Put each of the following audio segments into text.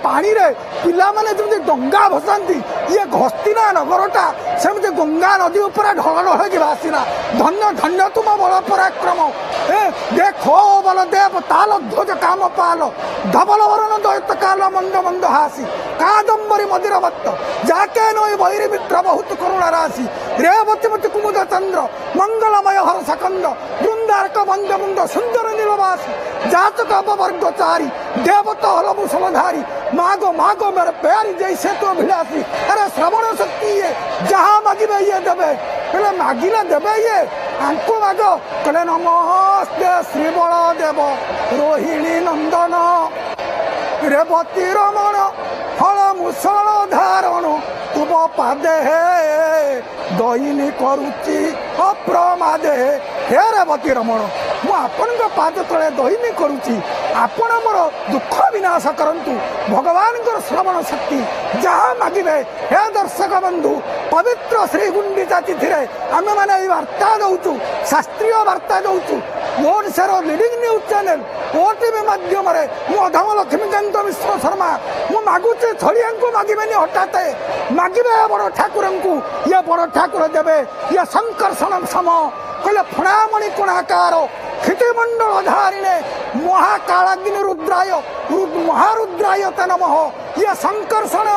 पानी रे पिला माने जमि डंगा भसाती ये घस्तिना नगरटा सेमती गंगा नदी उपर ढल ढल कि भासीला धन्य धन्य तुम बल पराक्रम देखो बल देव ताल ध्वज काम पाल धबल वरण दैत काल मंद मंद हासी कादम्बरी मदिर भक्त जाके नई वैरी मित्र बहुत करुणा राशि रेवती मति कुमुद चंद्र मंगलमय हर सकंद बृंदारक बंद मुंद सुंदर नीलवासी जातक अपवर्ग चारी देवता हल मुसलधारी मागो मागो मेरे प्यारी जैसे तो अभिलाषी अरे श्रवण शक्ति ये जहाँ मागिबे ये देवे कहले मागिले देवे ये आंको मागो कहले नमस्ते श्री बलदेव रोहिणी नंदन रेवती रमण फल मुसल धारण तुम पादे दईनी करुची अप्रमादे हे रेवती रमण मु आपण पाद तले दईनी करुची आपण मोर दुख विनाश करंतु भगवान श्रवण शक्ति जहाँ मागिबे हे दर्शक बंधु पवित्र श्री गुंडीचा तिथि आम मैंने वार्ता दौचु शास्त्रीय वार्ता दौचु ओडिशार लीडिंग न्यूज चैनल ओटीवी माध्यम अधम लक्ष्मीकांत मिश्र शर्मा मु मागुचे छड़िया को मागिबेनी हठात मागिबे बड़ ठाकुर को ये बड़ ठाकुर देवे ये संकर्षण सम कहले फणामणि कोणाकार क्षितिमंडल धारिणे महाकालाग्नि रुद्राय महारुद्राय ते नमः ये संकर्षण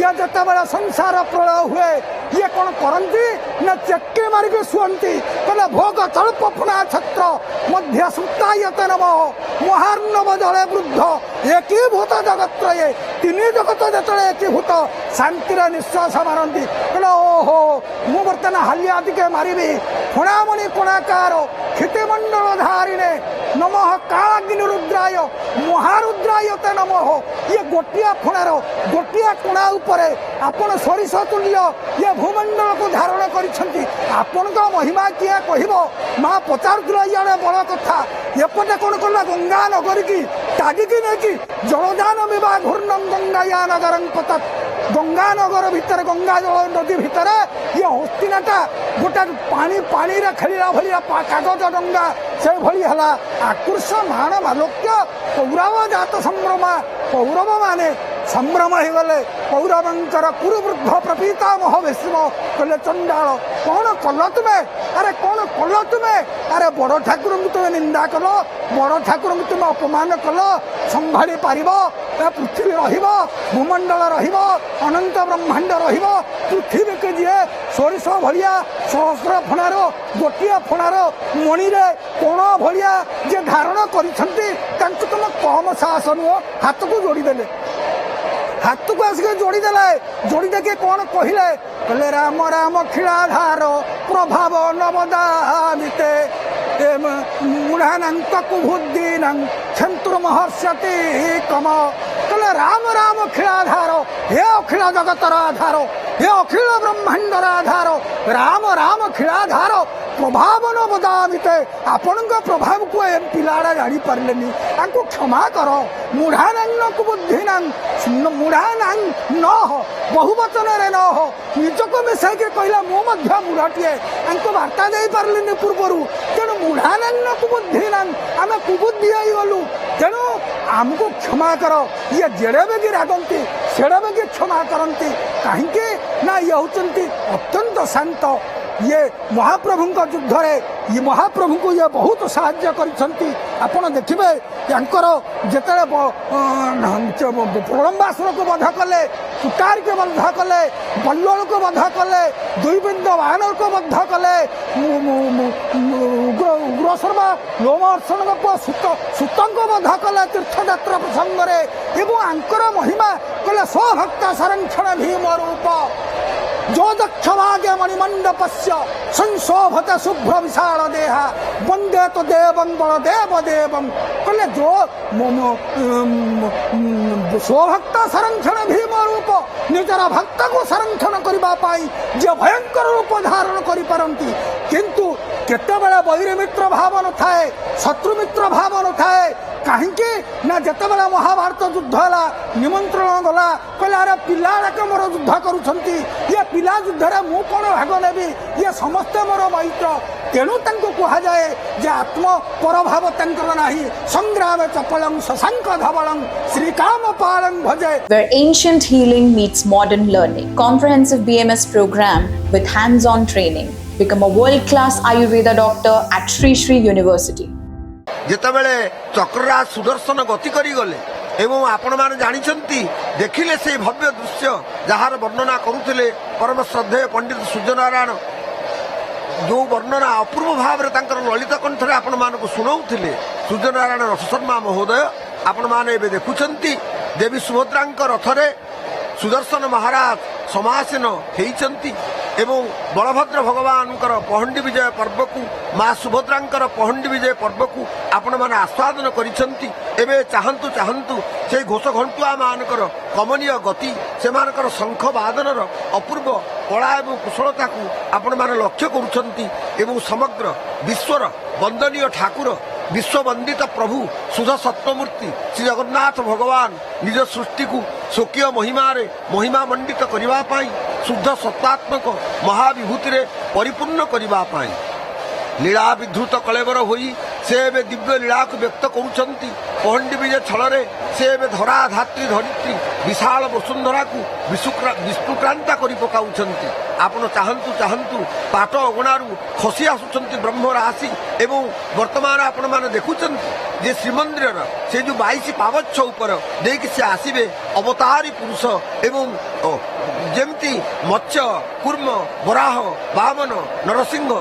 ये जते बड़ा संसार प्रलय हुए ये कौन करती ना चक्के मारिक शुअंती कहले भोग तल्प फुणा छत्र मध्य सुतायते नमः महार्णव जले वृद्ध एकीभूत जगत्रये तीन जगत जो एकीभूत शांति निश्वास मारती कहले ओहो मु बर्तमान हालिया टिके मारिबी फणामणि कोणाकार क्षितिमंडल धारिणे नमः कालाग्नि रुद्राय महारुद्राय ते नमः ये गोटिया फुणार गोटिया कोणा उपरे आपण सरिष तुल्य ये भूमंडल को धारण करिसेंती आपण का महिमा किया कहिबो मां पचारुला इयाडे बड़ कथा एपटे कोन कला गंगा नगर की टागिकी नेकी जलदान विवाह घूर्णम गंगाया नगरं पतत गंगा नगर भितर गंगा जल नदी भितर ये हस्तिनाटा गोटे पानी पानी रे खेलिला भलिया कागज डंगा से भली हला आकृष मान मालोक्य कौरव जात संभ्रमा कौरव माने संभ्रम हो गले कौरवंकर कुरुवृद्ध प्रपीतामह भीष्म कहले चंडाल कौन कल तुम्हें अरे कौन कल तुम्हें अरे बड़ ठाकुर को तुम्हें निंदा कल बड़ ठाकुर को तुम्हें अपमान कल संभाली पार पृथ्वी भूमंडल अनंत ब्रह्मांड पृथ्वी के जी सोरिष भलिया सहस्र फणार गोटिया फणार मणि कोण भलिया जे धारण करिसेंती तुम कम साहस नुह हाथ को जोड़ीदेले हाथ को आसिक जोड़ी देखे कौन कहले कहले राम राम खिलाधार प्रभाव नवदाते मूढ़ानांक कुबुद्धीनां क्षंतुर्महर्षति कम कहले राम राम खिलाधार हे अखिल जगतर आधार हे अखिल ब्रह्मांडर आधार राम राम खिलाधार प्रभाव न बदामिते आपण प्रभाव को एम पिलाड़ा जानी पारे क्षमा कर मूढ़ानांग कुबुद्धीनां मूढ़ानांग न हो बहुवचन न हो निजक मिसाइक कहला मु मूढ़टीए वार्ता दे पारे पूर्वर तेणु मूढ़ानांग कुबुद्धीनां आम कुबुद्धि गलु तेणु आमको क्षमा कर ये जेड़े बेगी रागंती सेड़े बेगी क्षमा करती कहीं ना ये होती अत्यंत शांत ये महाप्रभु युद्ध रे ये महाप्रभु को ये बहुत साहाय्य करछंती आपण देखिबे यांकर जेतले प्रलंबासुर को बध कले सुतार के बध कले बल्लल को बध कले दुईबिंद वानर को बध कले उग्रशर्मा लोमहर्षण सुतंग बध कले तीर्थयात्रा प्रसंग रे एवं आंकर महिमा कले स्वभक्त संरक्षण भीम रूप जो दक्ष भाग्य मणिमंडपस्य संशोभत शुभ्र विशाल देहा वंदे तो देवं बलदेव देवं कहले जो स्वभक्त संरक्षण भीम रूप निजर भक्त को संरक्षण करबा पाई जे भयंकर रूप धारण करि पारंती किंतु केतेबेले वैरी मित्र भाव न थाए शत्रु मित्र भाव न थाए कहीं ना जितेबाला महाभारत युद्ध है निमंत्रण गला कहले अरे पिला मोर युद्ध करुँच ये पिला युद्ध में मु कौन भाग नेबी ये समस्ते मोर मैत्र तेणु तांको कहा जाए जे आत्म परभाव तांकर नाही संग्राम चपलं शशांक धवलं श्रीकाम पालं भजे. Where ancient healing meets modern learning. Comprehensive BMS program with hands-on training. Become a world-class Ayurveda doctor at Sri Sri University. ଯେତେବେଳେ ଚକ୍ରରାଜ ସୁଦର୍ଶନ ଗତି କରିଗଲେ ଏବଂ ଆପଣମାନେ ଜାଣିଛନ୍ତି ଦେଖିଲେ ସେହି ଭବ୍ୟ ଦୃଶ୍ୟ ଯାହାର ବର୍ଣ୍ଣନା କରୁଥିଲେ ପରମ ଶ୍ରଦ୍ଧେୟ ପଣ୍ଡିତ ସୂର୍ଯ୍ୟନାରାୟଣ, ଯେଉଁ ବର୍ଣ୍ଣନା ଅପୂର୍ବ ଭାବରେ ତାଙ୍କର ଲଳିତ କଣ୍ଠରେ ଆପଣମାନଙ୍କୁ ଶୁଣାଉଥିଲେ ସୂର୍ଯ୍ୟନାରାୟଣ ରଥଶର୍ମା ମହୋଦୟ, ଆପଣମାନେ ଏବେ ଦେଖୁଛନ୍ତି ଦେବୀ ସୁଭଦ୍ରାଙ୍କ ରଥରେ ସୁଦର୍ଶନ ମହାରାଜ ସମାସୀନ ହେଇଛନ୍ତି ଏବଂ ବଳଭଦ୍ର ଭଗବାନଙ୍କର ପହଣ୍ଡି ବିଜୟ ପର୍ବକୁ, ମା ସୁଭଦ୍ରାଙ୍କର ପହଣ୍ଡି ବିଜୟ ପର୍ବକୁ ଆପଣମାନେ ଆସ୍ୱାଦନ କରିଛନ୍ତି। ଏବେ ଚାହାନ୍ତୁ ଚାହାନ୍ତୁ ସେହି ଘୋଷ ଘଣ୍ଟୁଆ ମାନଙ୍କର କମନୀୟ ଗତି, ସେମାନଙ୍କର ଶଙ୍ଖ ବାଦନର ଅପୂର୍ବ କଳା ଏବଂ କୁଶଳତାକୁ ଆପଣମାନେ ଲକ୍ଷ୍ୟ କରୁଛନ୍ତି ଏବଂ ସମଗ୍ର ବିଶ୍ୱର ବନ୍ଦନୀୟ ଠାକୁର, ବିଶ୍ୱବନ୍ଦିତ ପ୍ରଭୁ ସୁଧ ସତ୍ୟମୂର୍ତ୍ତି ଶ୍ରୀ ଜଗନ୍ନାଥ ଭଗବାନ ନିଜ ସୃଷ୍ଟିକୁ ସ୍ୱକୀୟ ମହିମାରେ ମହିମାମଣ୍ଡିତ କରିବା ପାଇଁ, ଶୁଦ୍ଧ ସତ୍ତାତ୍ମକ ମହାବିଭୂତିରେ ପରିପୂର୍ଣ୍ଣ କରିବା ପାଇଁ ଲୀଳା ବିଧୃତ କଳେବର ହୋଇ ସେ ଏବେ ଦିବ୍ୟ ଲୀଳାକୁ ବ୍ୟକ୍ତ କରୁଛନ୍ତି। ପହଣ୍ଡି ବିଜେ ଛଳରେ ସେ ଏବେ ଧରା ଧାତ୍ରୀ ଧରିତ୍ରୀ ବିଶାଳ ବସୁନ୍ଧରାକୁ ବିସ୍ତୃକ୍ରାନ୍ତ କରି ପକାଉଛନ୍ତି। ଆପଣ ଚାହାନ୍ତୁ ଚାହାନ୍ତୁ ପାଟ ଅଗଣାରୁ ଖସି ଆସୁଛନ୍ତି ବ୍ରହ୍ମ ରାଶି ଏବଂ ବର୍ତ୍ତମାନ ଆପଣମାନେ ଦେଖୁଛନ୍ତି ଯେ ଶ୍ରୀମନ୍ଦିରର ସେ ଯେଉଁ 22 ପାବଚ୍ଛ ଉପର ଦେଇକି ସେ ଆସିବେ ଅବତାରୀ ପୁରୁଷ ଏବଂ ଯେମିତି ମତ୍ସ୍ୟ, କୁର୍ମ, ବରାହ, ବାମନ, ନରସିଂହ,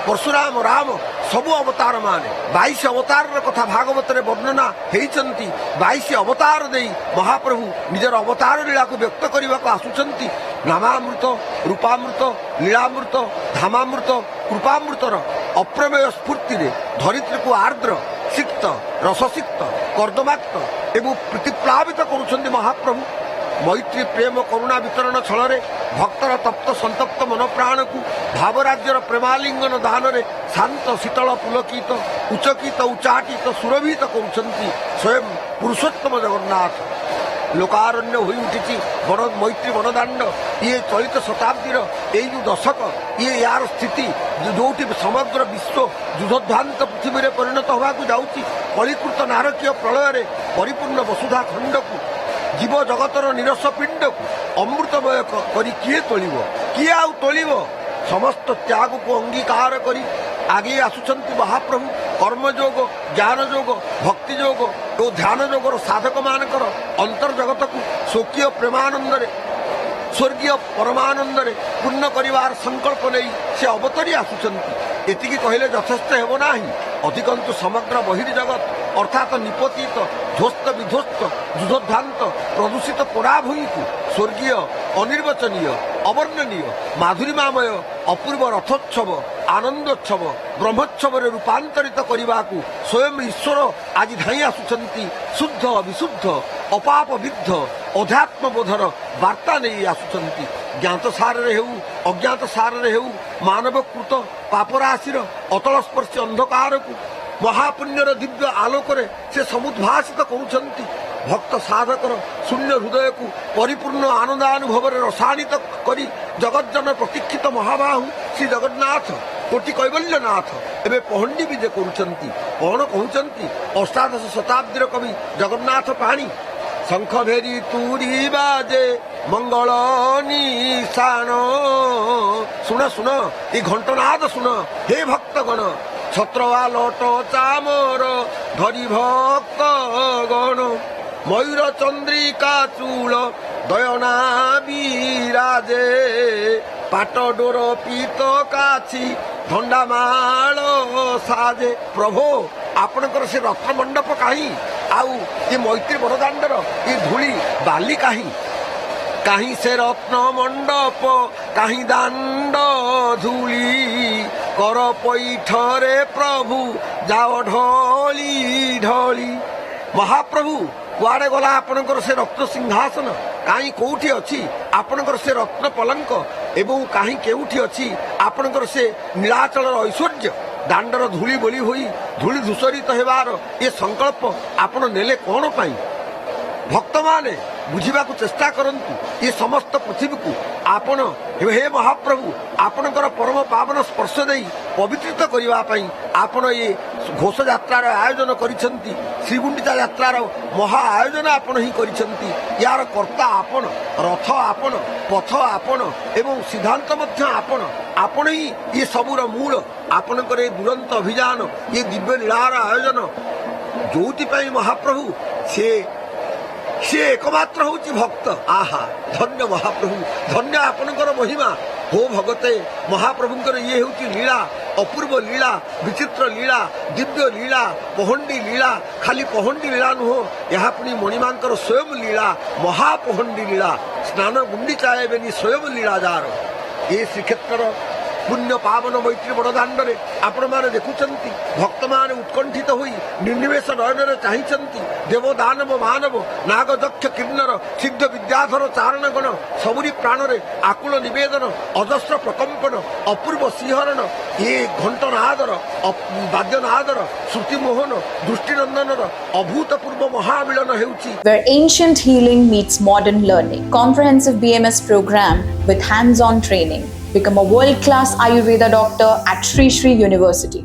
ପରଶୁରାମ, ରାମ ସବୁ ଅବତାର ମାନେ 22 ଅବତାରର କଥା ଭାଗବତରେ ବର୍ଣ୍ଣନା ହେଇଛନ୍ତି। 22 ଅବତାର ଦେଇ ମହାପ୍ରଭୁ ନିଜର ଅବତାର ଲୀଳାକୁ ବ୍ୟକ୍ତ କରିବାକୁ ଆସୁଛନ୍ତି। ନାମାମୃତ, ରୂପାମୃତ, ଲୀଳାମୃତ, ଧାମାମୃତ, କୃପାମୃତର ଅପ୍ରମେୟ ସ୍ଫୂର୍ତ୍ତିରେ ଧରିତ୍ରୀକୁ ଆର୍ଦ୍ର, ସିକ୍ତ, ରସସିକ୍ତ, କର୍ଦ୍ଦମାକ୍ତ ଏବଂ ପ୍ରୀତିପ୍ଲାବିତ କରୁଛନ୍ତି ମହାପ୍ରଭୁ। ମୈତ୍ରୀ, ପ୍ରେମ, କରୁଣା ବିତରଣ ଛଳରେ ଭକ୍ତର ତପ୍ତ ସନ୍ତପ୍ତ ମନପ୍ରାଣକୁ ଭାବରାଜ୍ୟର ପ୍ରେମାଲିଙ୍ଗନ ଦାନରେ ଶାନ୍ତ, ଶୀତଳ, ପୁଲକିତ, ଉଚ୍ଚକିତ, ଉଚ୍ଚାଟିତ, ସୁରଭିତ କରୁଛନ୍ତି ସ୍ୱୟଂ ପୁରୁଷୋତ୍ତମ ଜଗନ୍ନାଥ। ଲୋକାରଣ୍ୟ ହୋଇ ଉଠିଛି ବଡ଼ ମୈତ୍ରୀ ବଡ଼ଦାଣ୍ଡ। ଇଏ ଚଳିତ ଶତାବ୍ଦୀର ଏଇ ଯେଉଁ ଦଶକ, ଇଏ ୟାର ସ୍ଥିତି ଯେଉଁଠି ସମଗ୍ର ବିଶ୍ୱ ଯୁଦ୍ଧଧ୍ୱାନ୍ତ ପୃଥିବୀରେ ପରିଣତ ହେବାକୁ ଯାଉଛି। କଳିକୃତ ନାରକୀୟ ପ୍ରଳୟରେ ପରିପୂର୍ଣ୍ଣ ବସୁଧା ଖଣ୍ଡକୁ, ଜୀବ ଜଗତର ନିରସ ପିଣ୍ଡକୁ ଅମୃତମୟ କରି କିଏ ତୋଳିବ? କିଏ ଆଉ ତୋଳିବ? ସମସ୍ତ ତ୍ୟାଗକୁ ଅଙ୍ଗୀକାର କରି ଆଗେଇ ଆସୁଛନ୍ତି ମହାପ୍ରଭୁ। କର୍ମଯୋଗ, ଜ୍ଞାନ ଯୋଗ, ଭକ୍ତି ଯୋଗ ଓ ଧ୍ୟାନ ଯୋଗର ସାଧକମାନଙ୍କର ଅନ୍ତର୍ଜଗତକୁ ସ୍ୱକୀୟ ପ୍ରେମାନନ୍ଦରେ, ସ୍ୱର୍ଗୀୟ ପରମାନନ୍ଦରେ ପୂର୍ଣ୍ଣ କରିବାର ସଂକଳ୍ପ ନେଇ ସେ ଅବତରି ଆସୁଛନ୍ତି। ଏତିକି କହିଲେ ଯଥେଷ୍ଟ ହେବ ନାହିଁ, ଅଧିକନ୍ତୁ ସମଗ୍ର ବହିର୍ଜଗତ ଅର୍ଥାତ୍ ନିପତିତ, ଧ୍ୱସ୍ତ ବିଧ୍ୱସ୍ତ, ଯୁଦ୍ଧଧ୍ୱାନ୍ତ, ପ୍ରଦୂଷିତ ପୋଡ଼ାଭୂଇଁକୁ ସ୍ୱର୍ଗୀୟ, ଅନିର୍ବାଚନୀୟ, ଅବର୍ଣ୍ଣନୀୟ, ମାଧୁରୀମାମୟ ଅପୂର୍ବ ରଥୋତ୍ସବ, ଆନନ୍ଦୋତ୍ସବ, ବ୍ରହ୍ମୋତ୍ସବରେ ରୂପାନ୍ତରିତ କରିବାକୁ ସ୍ୱୟଂ ଈଶ୍ୱର ଆଜି ଧାଇଁ ଆସୁଛନ୍ତି। ଶୁଦ୍ଧ, ବିଶୁଦ୍ଧ, ଅପାପ ବିଦ୍ଧ ଅଧ୍ୟାତ୍ମବୋଧର ବାର୍ତ୍ତା ନେଇ ଆସୁଛନ୍ତି। ଜ୍ଞାତ ସାରରେ ହେଉ, ଅଜ୍ଞାତ ସାରରେ ହେଉ, ମାନବକୃତ ପାପରାଶିର ଅତଳସ୍ପର୍ଶୀ ଅନ୍ଧକାରକୁ ମହାପୁଣ୍ୟର ଦିବ୍ୟ ଆଲୋକରେ ସେ ସମୁଦ୍ଭାସିତ କରୁଛନ୍ତି। ଭକ୍ତ ସାଧକର ଶୂନ୍ୟ ହୃଦୟକୁ ପରିପୂର୍ଣ୍ଣ ଆନନ୍ଦାନୁଭବରେ ରସାଣିତ କରି ଜଗଜ୍ଜନ ପ୍ରତୀକ୍ଷିତ ମହାବାହୁ ଶ୍ରୀ ଜଗନ୍ନାଥ କୋଟି କୈବଲ୍ୟନାଥ ଏବେ ପହଣ୍ଡି ବିଜେ କରୁଛନ୍ତି। କ'ଣ କହୁଛନ୍ତି ଅଷ୍ଟାଦଶ ଶତାବ୍ଦୀର କବି ଜଗନ୍ନାଥ ପାଣି? ଶଙ୍ଖ ଭେରି ତୁରୀ ବାଜେ ମଙ୍ଗଳ ନିଶାନ। ଶୁଣ ଶୁଣ, ଏ ଘଣ୍ଟନାଦ ଶୁଣ ହେ ଭକ୍ତଗଣ। ଛତ୍ରଆ ଲଟ ଚାମର ଧରି ଭକ୍ତ ଗଣ, ମୟୂର ଚନ୍ଦ୍ରିକା ଚୂଳ ଦୟନା ବିରାଜେ, ପାଟ ଡୋର ପୀତ କାଛି ଧଣ୍ଡାମାଳ ସାଜେ। ପ୍ରଭୁ ଆପଣଙ୍କର ସେ ରତ୍ନ ମଣ୍ଡପ କାହିଁ? ଆଉ ଏ ମୈତ୍ରୀ ବଡ଼ଦାଣ୍ଡର ଏ ଧୂଳି ବାଲି କାହିଁ? କାହିଁ ସେ ରତ୍ନ ମଣ୍ଡପ, କାହିଁ ଦାଣ୍ଡ ଧୂଳି, କର ପୈଠରେ ପ୍ରଭୁ ଯାଅ ଢଳି ଢଳି। ମହାପ୍ରଭୁ କୁଆଡ଼େ ଗଲା ଆପଣଙ୍କର ସେ ରତ୍ନ ସିଂହାସନ? କାହିଁ କୋଉଠି ଅଛି ଆପଣଙ୍କର ସେ ରତ୍ନ ପଲଙ୍କ? ଏବଂ କାହିଁ କେଉଁଠି ଅଛି ଆପଣଙ୍କର ସେ ନୀଳାଚଳର ଐଶ୍ୱର୍ଯ୍ୟ? ଦାଣ୍ଡର ଧୂଳି ବୋଳି ହୋଇ ଧୂଳି ଧୂସରିତ ହେବାର ଏ ସଂକଳ୍ପ ଆପଣ ନେଲେ କ'ଣ ପାଇଁ? ଭକ୍ତମାନେ ବୁଝିବାକୁ ଚେଷ୍ଟା କରନ୍ତୁ। ଏ ସମସ୍ତ ପୃଥିବୀକୁ ଆପଣ ହେ ମହାପ୍ରଭୁ ଆପଣଙ୍କର ପରମ ପାବନ ସ୍ପର୍ଶ ଦେଇ ପବିତ୍ରିତ କରିବା ପାଇଁ ଆପଣ ଏ ଘୋଷଯାତ୍ରାର ଆୟୋଜନ କରିଛନ୍ତି। ଶ୍ରୀଗୁଣ୍ଡିଚା ଯାତ୍ରାର ମହା ଆୟୋଜନ ଆପଣ ହିଁ କରିଛନ୍ତି। ୟାର କର୍ତ୍ତା ଆପଣ, ରଥ ଆପଣ, ପଥ ଆପଣ ଏବଂ ସିଦ୍ଧାନ୍ତ ମଧ୍ୟ ଆପଣ। ଆପଣ ହିଁ ଏ ସବୁର ମୂଳ। ଆପଣଙ୍କର ଏ ଦୁରନ୍ତ ଅଭିଯାନ, ଏ ଦିବ୍ୟ ଲୀଳାର ଆୟୋଜନ ଯୋଉଥିପାଇଁ ମହାପ୍ରଭୁ ସେ ଏକମାତ୍ର ହଉଛି ଭକ୍ତ। ଆହା ଧନ୍ୟ ମହାପ୍ରଭୁ, ଧନ୍ୟ ଆପଣଙ୍କର ମହିମା। ହୋ ଭଗତେ ମହାପ୍ରଭୁଙ୍କର ଇଏ ହେଉଛି ଲୀଳା, ଅପୂର୍ବ ଲୀଳା, ବିଚିତ୍ର ଲୀଳା, ଦିବ୍ୟ ଲୀଳା, ପହଣ୍ଡି ଲୀଳା। ଖାଲି ପହଣ୍ଡି ଲୀଳା ନୁହଁ, ଏହା ପୁଣି ମଣିମାଙ୍କର ସ୍ୱୟଂ ଲୀଳା, ମହାପହଣ୍ଡି ଲୀଳା। ସ୍ନାନ ଗୁଣ୍ଡିଚା ଏବେନି ସ୍ୱୟଂ ଲୀଳା ଯାର। ଏ ଶ୍ରୀକ୍ଷେତ୍ରର ପୁଣ୍ୟ ପାବନ ମୈତ୍ରୀ ବଡ଼ଦାଣ୍ଡରେ ଆପଣମାନେ ଦେଖୁଛନ୍ତି, ଭକ୍ତମାନେ ଉତ୍କଣ୍ଠିତ ହୋଇ ନିର୍ନିମେଷ ନୟନରେ ଚାହିଁଛନ୍ତି। ଦେବ ଦାନବ ମାନବ ନାଗ ଯକ୍ଷ କିନ୍ନର ସିଦ୍ଧ ବିଦ୍ୟାଧର ଚାରଣଗଣ ସବୁରି ପ୍ରାଣରେ ଆକୁଳ ନିବେଦନ, ଅଜସ୍ର ପ୍ରକମ୍ପନ, ଅପୂର୍ବ ଶିହରଣ। ଏ ଘଣ୍ଟନାଦର, ବାଦ୍ୟନାଦର, ଶ୍ରୁତିମୋହନ, ଦୃଷ୍ଟିନନ୍ଦନର ଅଭୂତପୂର୍ବ ମହାମିଳନ ହେଉଛି। Where ancient healing meets modern learning. Comprehensive BMS program with hands-on training. Become a world-class Ayurveda doctor at Sri Sri University.